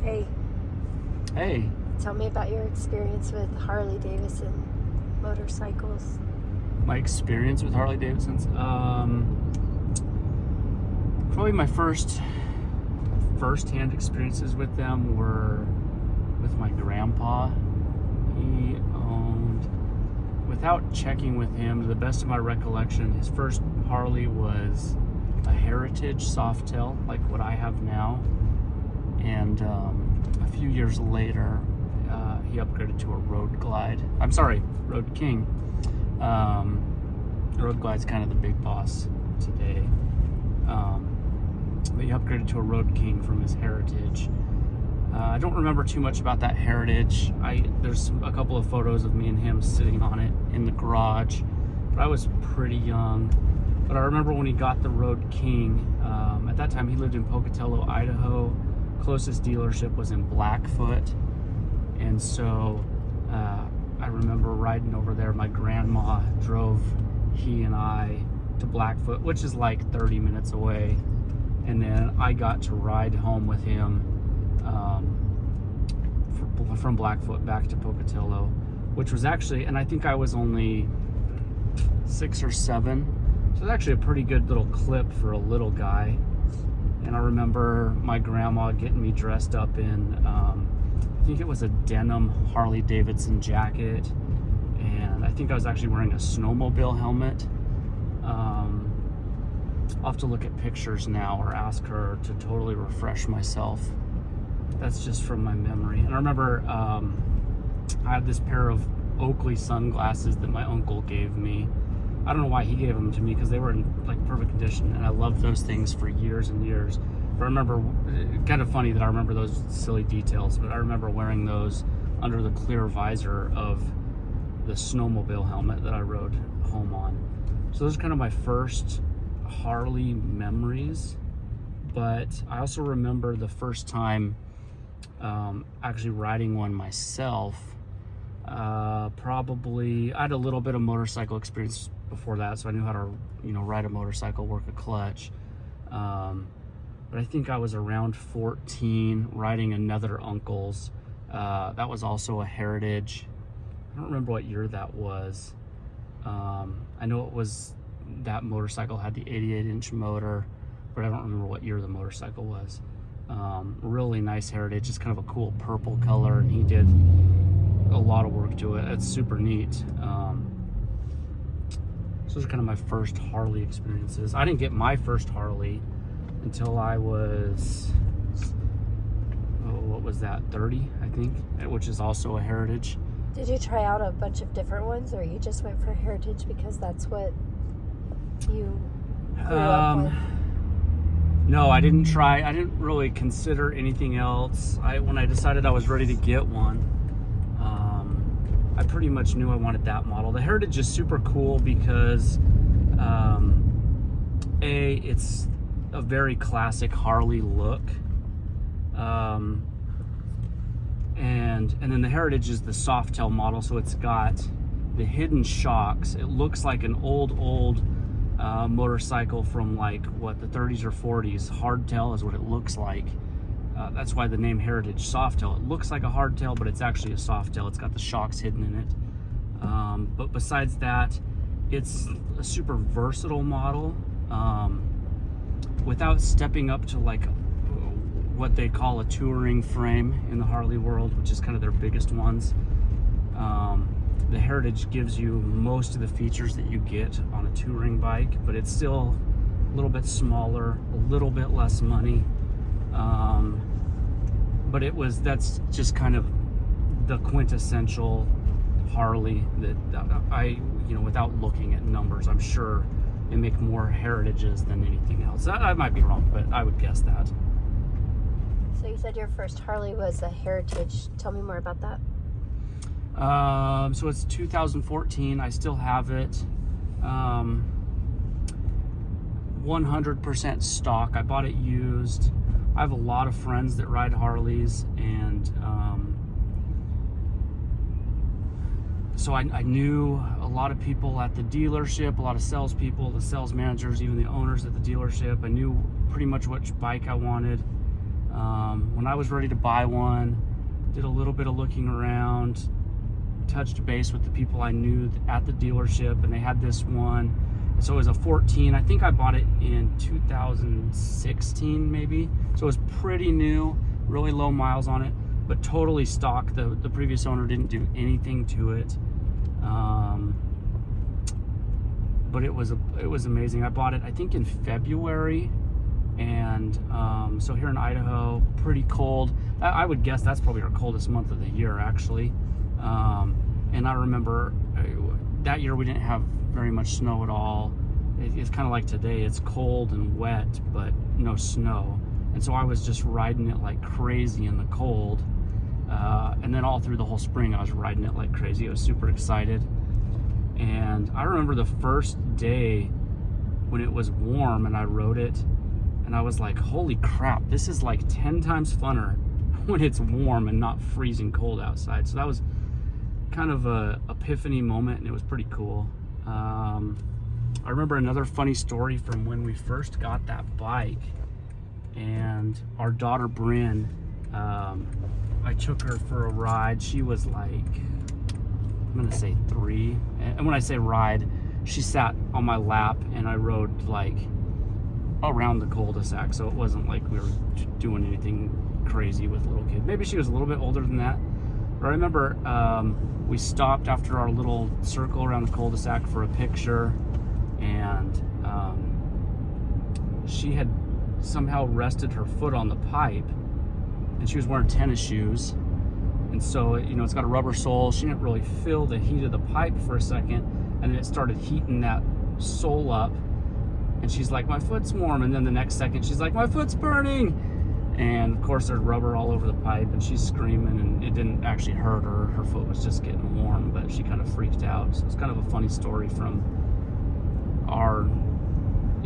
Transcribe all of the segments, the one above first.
Hey, Hey, tell me about your experience with Harley Davidson motorcycles. my experience with Harley Davidsons. Probably my first-hand experiences with them were with my grandpa. He owned, without checking with him, to the best of my recollection, his first Harley was a Heritage Softail, like what I have now. And a few years later, he upgraded to a Road Glide. Road King. Road Glide's kind of the big boss today. But he upgraded to a Road King from his Heritage. I don't remember too much about that Heritage. There's a couple of photos of me and him sitting on it in the garage, but I was pretty young. But I remember when he got the Road King, at that time he lived in Pocatello, Idaho. Closest dealership was in Blackfoot, and so I remember riding over there. My grandma drove he and I to Blackfoot, which is like 30 minutes away, and then I got to ride home with him from Blackfoot back to Pocatello, which was actually, and I think I was only 6 or 7, so it's actually a pretty good little clip for a little guy. And I remember my grandma getting me dressed up in, I think it was a denim Harley Davidson jacket. And I think I was actually wearing a snowmobile helmet. I'll have to look at pictures now or ask her to totally refresh myself. That's just from my memory. And I remember I had this pair of Oakley sunglasses that my uncle gave me. I don't know why he gave them to me, because they were in like perfect condition, and I loved those things for years and years. But I remember, kind of funny that I remember those silly details, but I remember wearing those under the clear visor of the snowmobile helmet that I rode home on. So those are kind of my first Harley memories. But I also remember the first time actually riding one myself. Probably I had a little bit of motorcycle experience before that, so I knew how to ride a motorcycle, work a clutch, but I think I was around 14 riding another uncle's that was also a Heritage. I don't remember what year that was. I know it was, that motorcycle had the 88-inch motor, but I don't remember what year the motorcycle was. Really nice Heritage, just kind of a cool purple color, and he did a lot of work to it. It's super neat. So those are kind of my first Harley experiences. I didn't get my first Harley until I was, what was that, 30, I think, which is also a Heritage. Did you try out a bunch of different ones, or you just went for Heritage because that's what you grew up with? No, I didn't try. I didn't really consider anything else. When I decided I was ready to get one, I pretty much knew I wanted that model. The Heritage is super cool because it's a very classic Harley look, and then the Heritage is the Softail model, so it's got the hidden shocks. It looks like an old motorcycle from like the 30s or 40s. Hardtail is what it looks like. That's why the name Heritage Softail. It looks like a hardtail, but it's actually a Softail. It's got the shocks hidden in it. But besides that, it's a super versatile model. Without stepping up to like what they call a touring frame in the Harley world, which is kind of their biggest ones. The Heritage gives you most of the features that you get on a touring bike, but it's still a little bit smaller, a little bit less money. But that's just kind of the quintessential Harley that I, without looking at numbers, I'm sure they make more Heritages than anything else. I might be wrong, but I would guess that. So you said your first Harley was a Heritage. Tell me more about that. So it's 2014. I still have it. 100% stock. I bought it used. I have a lot of friends that ride Harleys, and so I knew a lot of people at the dealership, a lot of salespeople, the sales managers, even the owners at the dealership. I knew pretty much which bike I wanted. When I was ready to buy one, did a little bit of looking around, touched base with the people I knew at the dealership, and they had this one. So it was a 14. I think I bought it in 2016 maybe. So it was pretty new, really low miles on it, but totally stock. The previous owner didn't do anything to it. But it was amazing. I bought it, I think, in February. And so here in Idaho, pretty cold. I would guess that's probably our coldest month of the year, actually. And I remember that year we didn't have very much snow at all. It's kind of like today. It's cold and wet, but no snow. And so I was just riding it like crazy in the cold. And then all through the whole spring, I was riding it like crazy. I was super excited. And I remember the first day when it was warm and I rode it, and I was like, holy crap, this is like 10 times funner when it's warm and not freezing cold outside. So that was kind of a epiphany moment, and it was pretty cool. I remember another funny story from when we first got that bike, and our daughter Bryn, I took her for a ride. She was like, I'm gonna say 3. And when I say ride, she sat on my lap and I rode like around the cul-de-sac. So it wasn't like we were doing anything crazy with little kids. Maybe she was a little bit older than that. But I remember we stopped after our little circle around the cul-de-sac for a picture, and she had somehow rested her foot on the pipe, and she was wearing tennis shoes. And so, you know, it's got a rubber sole. She didn't really feel the heat of the pipe for a second, and then it started heating that sole up. And she's like, my foot's warm. And then the next second, she's like, my foot's burning. And of course, there's rubber all over the pipe, and she's screaming, and it didn't actually hurt her. Her foot was just getting warm, but she kind of freaked out. So it's kind of a funny story from our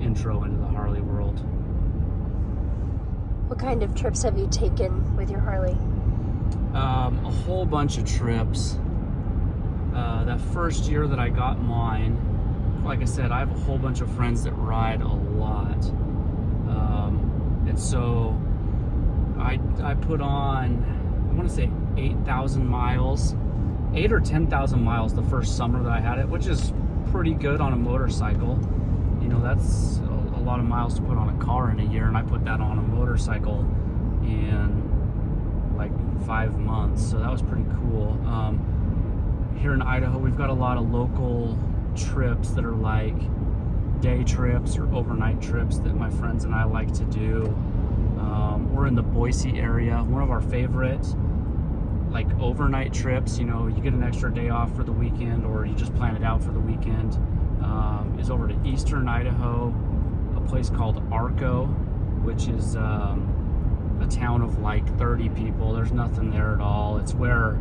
intro into the Harley world. What kind of trips have you taken with your Harley? A whole bunch of trips. That first year that I got mine, like I said, I have a whole bunch of friends that ride a lot. And so I put on, I want to say 8,000 miles, 8 or 10,000 miles the first summer that I had it, which is pretty good on a motorcycle. You know, that's a lot of miles to put on a car in a year, and I put that on a motorcycle in like 5 months, so that was pretty cool. Here in Idaho, we've got a lot of local trips that are like day trips or overnight trips that my friends and I like to do. We're in the Boise area. One of our favorite like overnight trips, you know, you get an extra day off for the weekend, or you just plan it out for the weekend, is over to eastern Idaho, a place called Arco, which is a town of like 30 people. There's nothing there at all. It's where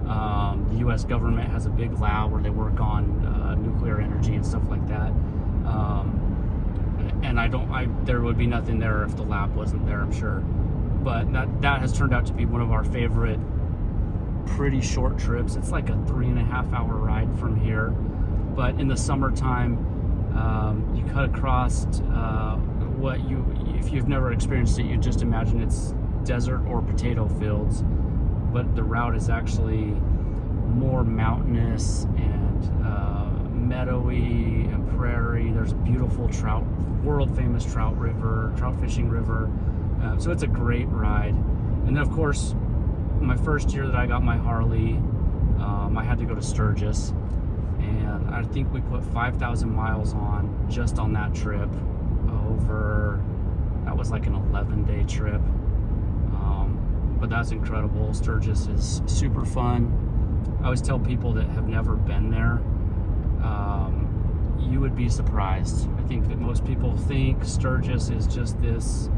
the U.S. government has a big lab where they work on nuclear energy and stuff like that. And there would be nothing there if the lab wasn't there, I'm sure. But that has turned out to be one of our favorite pretty short trips. It's like a 3.5-hour ride from here. But in the summertime, you cut across if you've never experienced it, you just imagine it's desert or potato fields. But the route is actually more mountainous and meadowy and prairie. There's a beautiful world famous trout fishing river. So it's a great ride. And then of course, my first year that I got my Harley, I had to go to Sturgis, and I think we put 5,000 miles on just on that trip. That was like an 11-day trip. But that's incredible. Sturgis is super fun. I always tell people that have never been there, you would be surprised. I think that most people think Sturgis is just this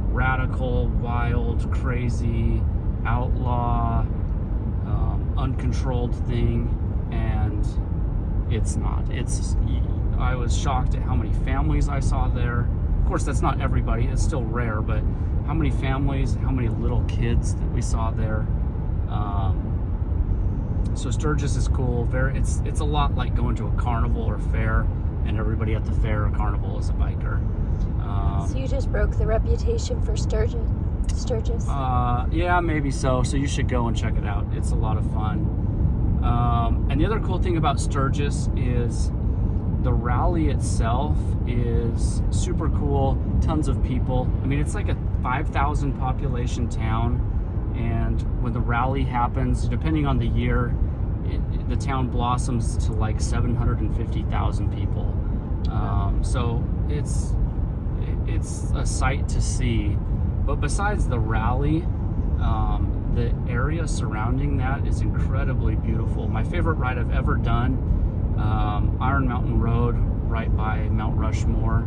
radical, wild, crazy, outlaw, uncontrolled thing, and it's not. I was shocked at how many families I saw there. Of course, that's not everybody. It's still rare, but how many families, how many little kids that we saw there. So Sturgis is cool. It's a lot like going to a carnival or fair, and everybody at the fair or carnival is a biker. So you just broke the reputation for Sturgeon. Sturgis? Yeah, maybe so. So you should go and check it out. It's a lot of fun. And the other cool thing about Sturgis is the rally itself is super cool. Tons of people. I mean, it's like a 5,000 population town, and when the rally happens, depending on the year, the town blossoms to like 750,000 people. So it's a sight to see. But besides the rally, the area surrounding that is incredibly beautiful. My favorite ride I've ever done, Iron Mountain Road, right by Mount Rushmore.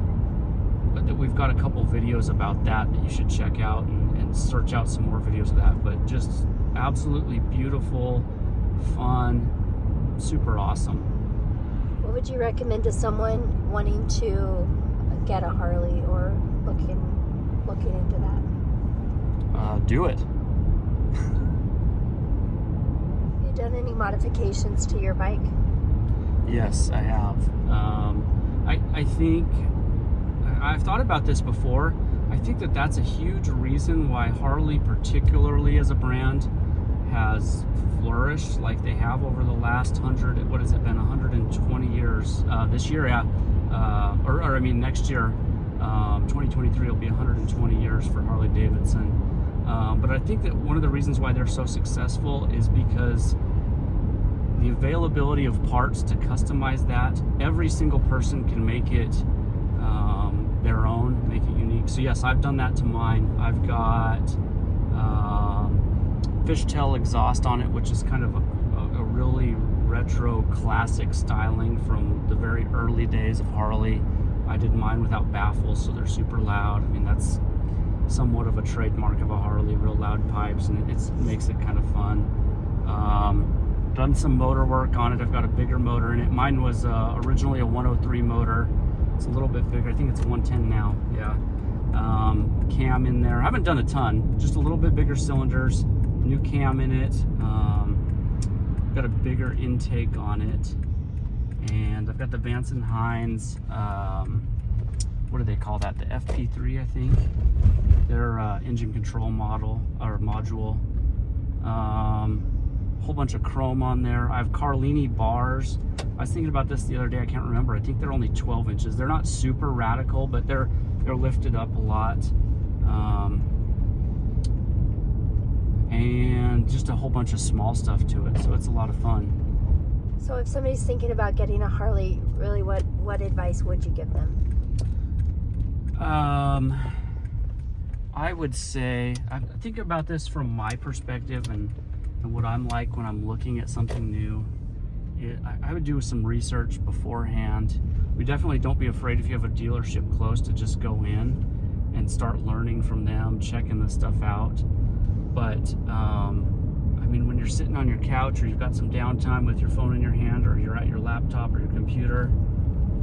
But we've got a couple videos about that you should check out and search out some more videos of that. But just absolutely beautiful, fun, super awesome. What would you recommend to someone wanting to get a Harley or looking into that? Do it. Have you done any modifications to your bike? Yes, I have. I think I've thought about this before. I think that's a huge reason why Harley, particularly as a brand, has flourished like they have over the last 120 years. This year, yeah, or I mean next year, 2023 will be 120 years for Harley Davidson. But I think that one of the reasons why they're so successful is because the availability of parts to customize that, every single person can make it their own, make it unique. So yes, I've done that to mine. I've got fishtail exhaust on it, which is kind of a really retro classic styling from the very early days of Harley. I did mine without baffles, so they're super loud. I mean, that's somewhat of a trademark of a Harley, real loud pipes, and it makes it kind of fun. Done some motor work on it. I've got a bigger motor in it. Mine was originally a 103 motor. It's a little bit bigger. I think it's a 110 now. Yeah. Cam in there. I haven't done a ton. Just a little bit bigger cylinders. New cam in it. Got a bigger intake on it. And I've got the Vance & Hines, what do they call that? The FP3, I think. Their engine control model or module. Whole bunch of chrome on there. I have Carlini bars. I was thinking about this the other day. I can't remember. I think they're only 12 inches. They're not super radical, but they're lifted up a lot. And just a whole bunch of small stuff to it. So it's a lot of fun. So if somebody's thinking about getting a Harley, really what advice would you give them? I would say, I think about this from my perspective and what I'm like when I'm looking at something new. I would do some research beforehand. We definitely don't be afraid if you have a dealership close to just go in and start learning from them, checking the stuff out. But I mean, when you're sitting on your couch or you've got some downtime with your phone in your hand or you're at your laptop or your computer,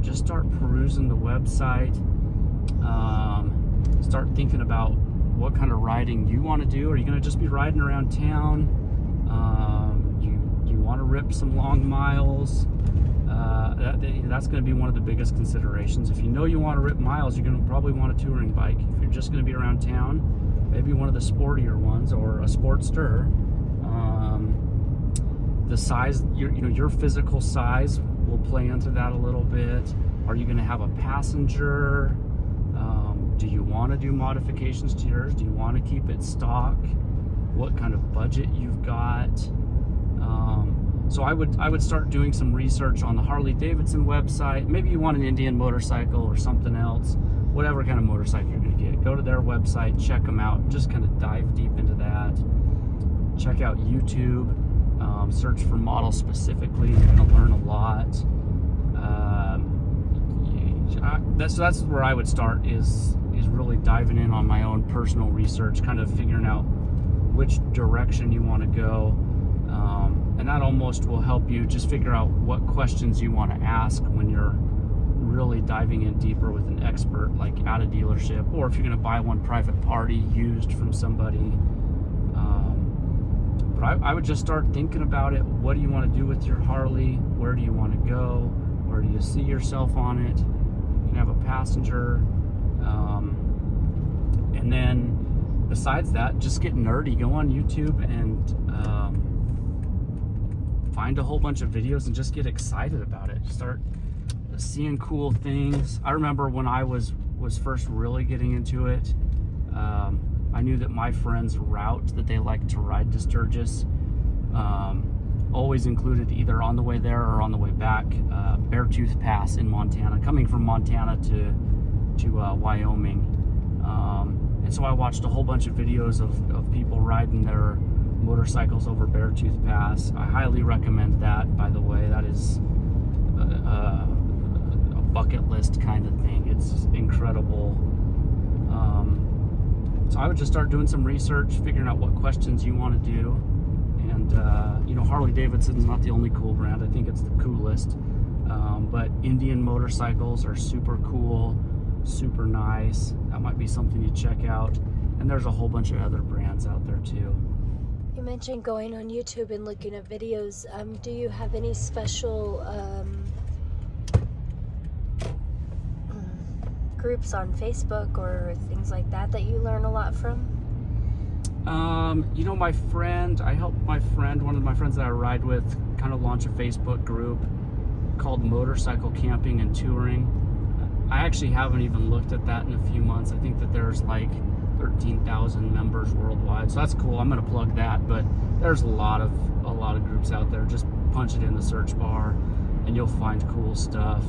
just start perusing the website. Start thinking about what kind of riding you want to do. Are you going to just be riding around town? You want to rip some long miles? That's going to be one of the biggest considerations. If you know you want to rip miles, you're going to probably want a touring bike. If you're just going to be around town, maybe one of the sportier ones or a Sportster. The size, your physical size will play into that a little bit. Are you going to have a passenger? Do you want to do modifications to yours? Do you want to keep it stock? What kind of budget you've got? So I would start doing some research on the Harley Davidson website. Maybe you want an Indian motorcycle or something else. Whatever kind of motorcycle you're going to get, go to their website, check them out. Just kind of dive deep into that. Check out YouTube. Search for models specifically. You're going to learn a lot. That's where I would start. Is really diving in on my own personal research, kind of figuring out which direction you want to go. And that almost will help you just figure out what questions you want to ask when you're really diving in deeper with an expert, like at a dealership, or if you're going to buy one private party used from somebody. But I would just start thinking about it. What do you want to do with your Harley? Where do you want to go? Where do you see yourself on it? You can have a passenger. And then besides that, just get nerdy. Go on YouTube and find a whole bunch of videos and just get excited about it. Start seeing cool things. I remember when I was first really getting into it, I knew that my friend's route that they like to ride to Sturgis always included, either on the way there or on the way back, Beartooth Pass in Montana, coming from Montana to Wyoming. And so I watched a whole bunch of videos of people riding their motorcycles over Beartooth Pass. I highly recommend that, by the way. That is a bucket list kind of thing. It's incredible. So I would just start doing some research, figuring out what questions you want to do. And, Harley Davidson's not the only cool brand. I think it's the coolest. But Indian motorcycles are super cool, super nice. That might be something you check out. And there's a whole bunch of other brands out there too. You mentioned going on YouTube and looking at videos. Do you have any special groups on Facebook or things like that you learn a lot from? My friend, I helped one of my friends that I ride with, kind of launch a Facebook group called Motorcycle Camping and Touring. I actually haven't even looked at that in a few months. I think that there's like 13,000 members worldwide, so that's cool. I'm going to plug that, but there's a lot of groups out there. Just punch it in the search bar and you'll find cool stuff.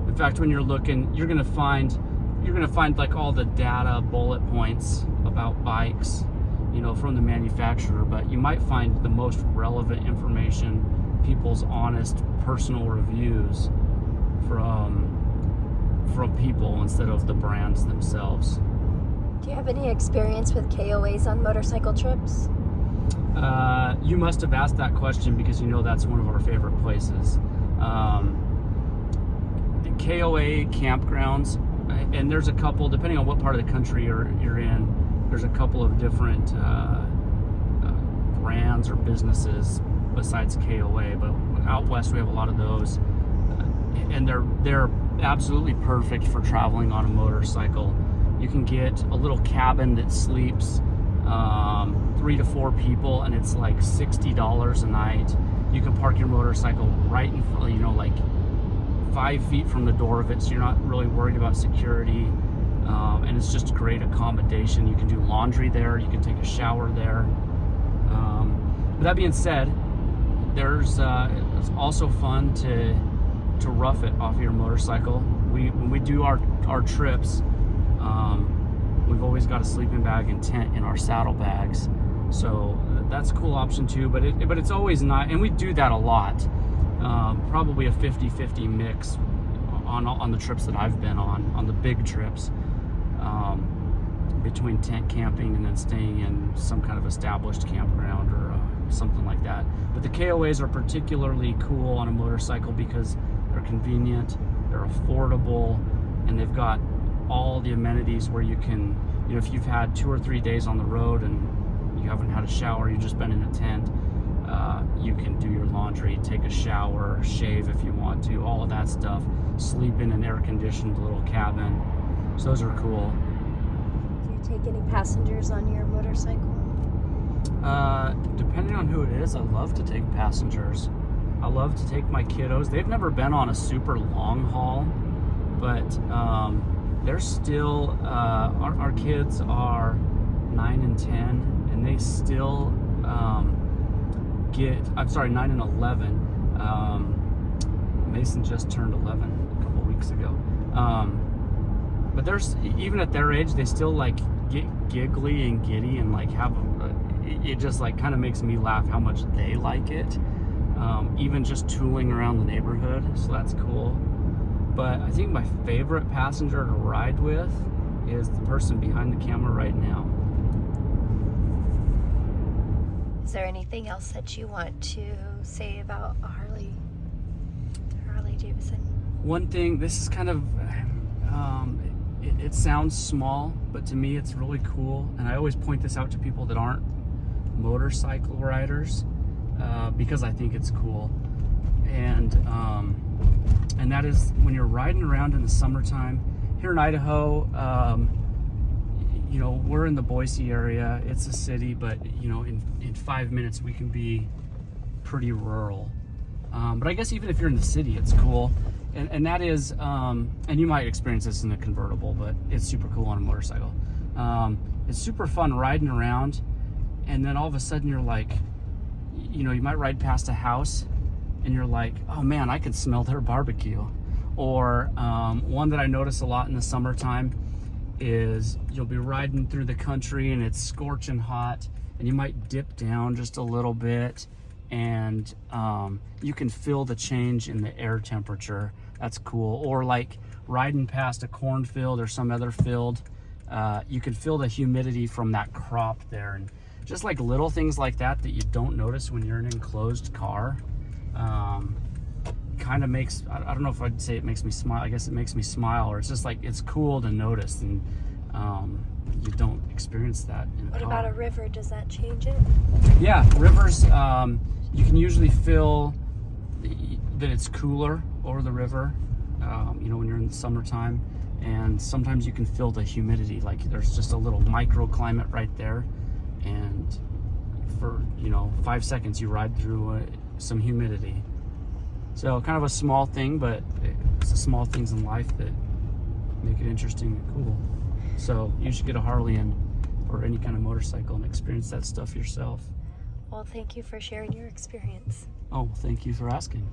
In fact, when you're looking, you're going to find like all the data bullet points about bikes, from the manufacturer, but you might find the most relevant information, people's honest personal reviews from people instead of the brands themselves. Do you have any experience with KOAs on motorcycle trips? You must have asked that question because that's one of our favorite places. The KOA campgrounds, and there's a couple, depending on what part of the country you're in, there's a couple of different brands or businesses besides KOA, but out west we have a lot of those, and they're absolutely perfect for traveling on a motorcycle. You can get a little cabin that sleeps 3 to 4 people, and it's like $60 a night. You can park your motorcycle right in front, like 5 feet from the door of it, so you're not really worried about security, and it's just great accommodation. You can do laundry there, you can take a shower there. But that being said, it's also fun to rough it off your motorcycle. When we do our trips, we've always got a sleeping bag and tent in our saddlebags, so that's a cool option too. But it's always not, and we do that a lot. Probably a 50-50 mix on the trips that I've been on the big trips, between tent camping and then staying in some kind of established campground or something like that. But the KOAs are particularly cool on a motorcycle because they're convenient, they're affordable, and they've got all the amenities where you can, if you've had 2 or 3 days on the road and you haven't had a shower, you've just been in a tent, you can do your laundry, take a shower, shave if you want to, all of that stuff, sleep in an air-conditioned little cabin. So those are cool. Do you take any passengers on your motorcycle? Depending on who it is, I love to take passengers. I love to take my kiddos. They've never been on a super long haul, but they're still, our kids are 9 and 10, and they still 9 and 11. Mason just turned 11 a couple weeks ago. But there's, even at their age, they still like get giggly and giddy and like have it just like kind of makes me laugh how much they like it. Even just tooling around the neighborhood, so that's cool. But I think my favorite passenger to ride with is the person behind the camera right now. Is there anything else that you want to say about Harley Davidson? One thing, this is kind of, it sounds small, but to me it's really cool. And I always point this out to people that aren't motorcycle riders, because I think it's cool. And that is when you're riding around in the summertime here in Idaho. you know, we're in the Boise area. It's a city, but you know, in 5 minutes we can be pretty rural. But I guess even if you're in the city, it's cool. And that is, and you might experience this in a convertible, but it's super cool on a motorcycle. It's super fun riding around, and then all of a sudden you're like, you know, you might ride past a house and you're like, oh man, I can smell their barbecue. Or one that I notice a lot in the summertime is you'll be riding through the country and it's scorching hot, and you might dip down just a little bit, and you can feel the change in the air temperature. That's cool. Or like riding past a cornfield or some other field, you can feel the humidity from that crop there, and just like little things like that that you don't notice when you're in an enclosed car. Kind of makes, I don't know if I'd say it makes me smile. I guess it makes me smile, or it's just like, it's cool to notice, and you don't experience that in a car. What about a river? Does that change it? Yeah, rivers, you can usually feel that it's cooler over the river, you know, when you're in the summertime, and sometimes you can feel the humidity, like there's just a little microclimate right there, and for, you know, 5 seconds you ride through some humidity. So kind of a small thing, but it's the small things in life that make it interesting and cool. So you should get a Harley or any kind of motorcycle and experience that stuff yourself. Well, thank you for sharing your experience. Oh, thank you for asking.